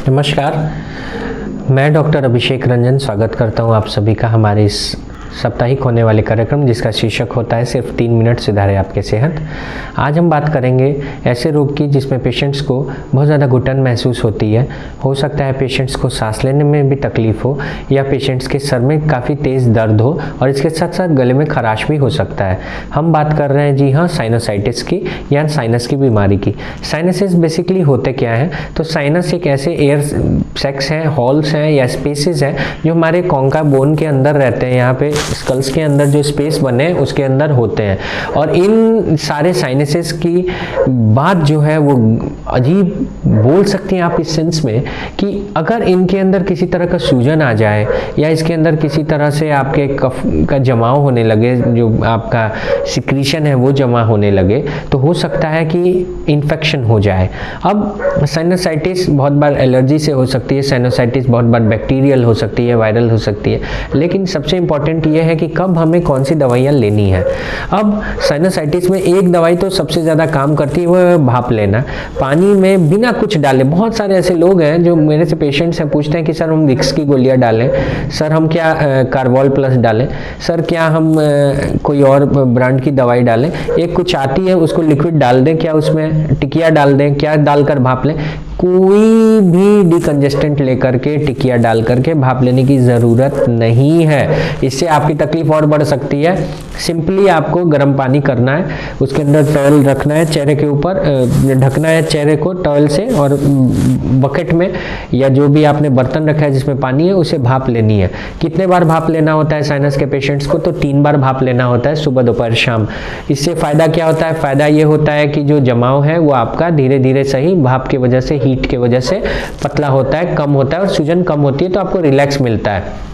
नमस्कार, मैं डॉक्टर अभिषेक रंजन स्वागत करता हूं आप सभी का हमारे इस साप्ताहिक होने वाले कार्यक्रम जिसका शीर्षक होता है सिर्फ 3 मिनट सुधारे आपके सेहत। आज हम बात करेंगे ऐसे रोग की जिसमें पेशेंट्स को बहुत ज़्यादा घुटन महसूस होती है। हो सकता है पेशेंट्स को सांस लेने में भी तकलीफ हो या पेशेंट्स के सर में काफ़ी तेज़ दर्द हो और इसके साथ साथ गले में खराश भी हो सकता है। हम बात कर रहे हैं जी हाँ साइनोसाइटिस की या साइनस की बीमारी की। साइनसेस बेसिकली होते क्या हैं? तो साइनस एक ऐसे एयर सैक्स हैं, हॉल्स हैं या स्पेसेस हैं जो हमारे कॉन्का बोन के अंदर रहते हैं। यहाँ पे स्कल्स के अंदर जो स्पेस बने उसके अंदर होते हैं और इन सारे साइनसेस की बात जो है वो अजीब बोल सकते हैं आप इस सेंस में कि अगर इनके अंदर किसी तरह का सूजन आ जाए या इसके अंदर किसी तरह से आपके कफ का जमाव होने लगे, जो आपका सिक्रीशन है वो जमा होने लगे, तो हो सकता है कि इन्फेक्शन हो जाए। अब साइनोसाइटिस बहुत बार एलर्जी से हो सकती है, साइनोसाइटिस बहुत बार बैक्टीरियल हो सकती है, वायरल हो सकती है, लेकिन सबसे इंपॉर्टेंट ये है कि कब हमें कौन सी दवाइयाँ लेनी है। अब साइनोसाइटिस में एक दवाई तो सबसे ज़्यादा काम करती है, वो है भाप लेना पानी में बिना कुछ डाले। बहुत सारे ऐसे लोग हैं जो मेरे से पेशेंट्स हैं, पूछते हैं कि सर हम विक्स की गोलियां डालें, सर हम क्या कार्बोल प्लस डालें, सर क्या हम कोई और ब्रांड की दवाई डालें, एक कुछ आती है उसको लिक्विड डाल दें, क्या उसमें टिकिया डाल दें, क्या डालकर भाप लें। कोई भी डिकंजेस्टेंट लेकर के टिकिया डाल करके भाप लेने की ज़रूरत नहीं है, इससे आपकी तकलीफ और बढ़ सकती है। सिंपली आपको गर्म पानी करना है, उसके अंदर टॉवल रखना है, चेहरे के ऊपर ढकना है चेहरे को टॉवल से, और बकेट में या जो भी आपने बर्तन रखा है जिसमें पानी है उसे भाप लेनी है। कितने बार भाप लेना होता है साइनस के पेशेंट्स को? तो 3 बार भाप लेना होता है, सुबह दोपहर शाम। इससे फ़ायदा क्या होता है? फ़ायदा ये होता है कि जो जमाव है वो आपका धीरे धीरे सही भाप की वजह से, हीट की वजह से पतला होता है, कम होता है और सूजन कम होती है, तो आपको रिलैक्स मिलता है।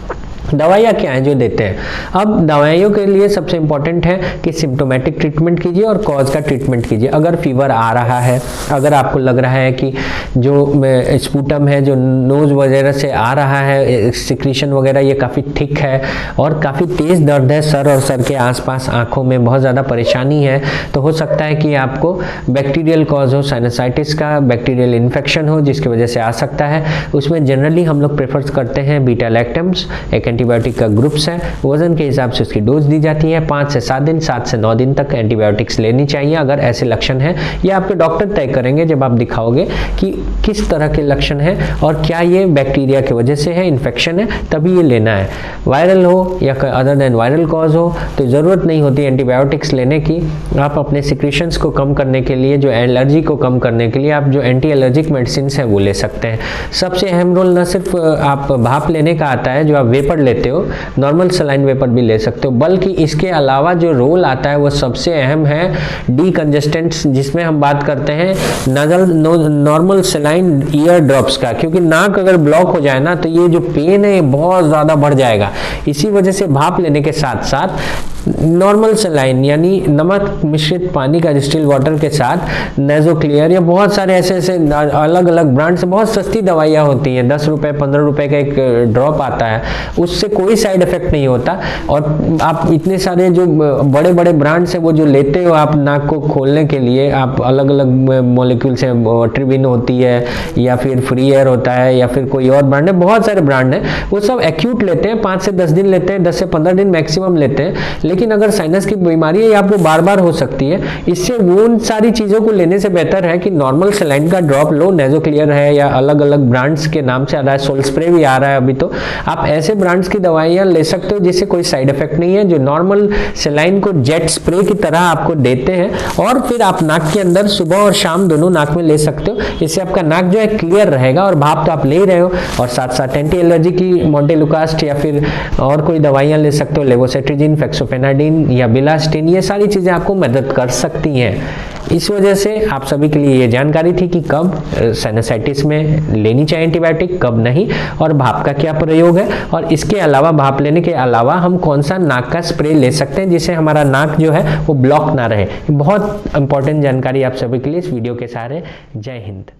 दवाइयाँ क्या हैं जो देते हैं? अब दवाइयों के लिए सबसे इंपॉर्टेंट है कि सिम्टोमेटिक ट्रीटमेंट कीजिए और कॉज का ट्रीटमेंट कीजिए। अगर फीवर आ रहा है, अगर आपको लग रहा है कि जो स्पूटम है जो नोज वगैरह से आ रहा है, सिक्रीशन वगैरह ये काफ़ी थिक है और काफ़ी तेज़ दर्द है सर और सर के आसपास, आँखों में बहुत ज़्यादा परेशानी है, तो हो सकता है कि आपको बैक्टीरियल कॉज हो, साइनोसाइटिस का बैक्टीरियल इन्फेक्शन हो जिसकी वजह से आ सकता है। उसमें जनरली हम लोग प्रेफर करते हैं बीटा लैक्टम्स, एक एंटीबायोटिक का ग्रुप्स है, वजन के हिसाब से उसकी डोज दी जाती है। 5 से 7 दिन, 7 से 9 दिन तक एंटीबायोटिक्स लेनी चाहिए अगर ऐसे लक्षण हैं। ये आपके डॉक्टर तय करेंगे जब आप दिखाओगे कि किस तरह के लक्षण हैं और क्या ये बैक्टीरिया की वजह से है, इन्फेक्शन है, तभी ये लेना है। वायरल हो या अदर देन वायरल कॉज हो तो ज़रूरत नहीं होती एंटीबायोटिक्स लेने की। आप अपने सिक्रीशंस को कम करने के लिए, जो एलर्जी को कम करने के लिए आप जो एंटी एलर्जिक मेडिसिन हैं वो ले सकते हैं। सबसे अहम रोल न सिर्फ आप भाप लेने का आता है जो आप वेपर लेते हो, नॉर्मल सलाइन वेपर भी ले सकते हो, बल्कि इसके अलावा जो रोल आता है वो सबसे अहम है डीकंजेस्टेंट्स, जिसमें हम बात करते हैं नॉर्मल सलाइन ईयर ड्रॉप्स का। क्योंकि नाक अगर ब्लॉक हो जाए ना तो ये जो पेन है बहुत ज़्यादा बढ़ जाएगा। इसी वजह से भाप लेने के साथ साथ नॉर्मल सलाइन यानी नमक मिश्रित पानी का डिस्टिल वाटर के साथ नेज़ोक्लियर या बहुत सारे ऐसे अलग अलग ब्रांड से बहुत सस्ती दवाइयाँ होती हैं, 10 रुपये 15 रुपये का एक ड्रॉप आता है, उससे कोई साइड इफेक्ट नहीं होता। और आप इतने सारे जो बड़े बड़े ब्रांड्स हैं वो जो लेते हो आप नाक को खोलने के लिए, आप अलग अलग मॉलिक्यूल से, ट्रिबिन होती है या फिर फ्री एयर होता है या फिर कोई और ब्रांड है, बहुत सारे ब्रांड हैं, वो सब एक्यूट लेते हैं, 5 से 10 दिन लेते हैं, 10 से 15 दिन मैक्सिमम लेते हैं। लेकिन अगर साइनस की बीमारी है आपको बार बार हो सकती है, इससे वो उन सारी चीज़ों को लेने से बेहतर है कि नॉर्मल सलाइन का ड्रॉप लो, नेज़ोक्लियर है या अलग अलग ब्रांड्स के नाम से आ रहा है, सोल स्प्रे भी आ रहा है अभी, तो आप ऐसे ब्रांड्स की दवाइयाँ ले सकते हो जिससे कोई साइड इफेक्ट नहीं है, जो नॉर्मल सलाइन को जेट स्प्रे की तरह आपको देते हैं और फिर आप नाक के अंदर सुबह और शाम दोनों नाक में ले सकते हो। इससे आपका नाक जो है क्लियर रहेगा और भाप तो आप ले रहे हो, और साथ साथ एंटी एलर्जी की मोंटेलुकास्ट या फिर और कोई दवाइयाँ ले सकते हो, लेवोसेट्रिजिन, फेक्सोफेनाडिन या बिलास्टिन, ये सारी चीज़ें आपको मदद कर सकती हैं। इस वजह से आप सभी के लिए ये जानकारी थी कि कब साइनसाइटिस में लेनी चाहिए एंटीबायोटिक, कब नहीं, और भाप का क्या प्रयोग है, और इसके अलावा भाप लेने के अलावा हम कौन सा नाक का स्प्रे ले सकते हैं जिससे हमारा नाक जो है वो ब्लॉक ना रहे। बहुत इंपॉर्टेंट जानकारी आप सभी के लिए इस वीडियो के सहारे। जय हिंद।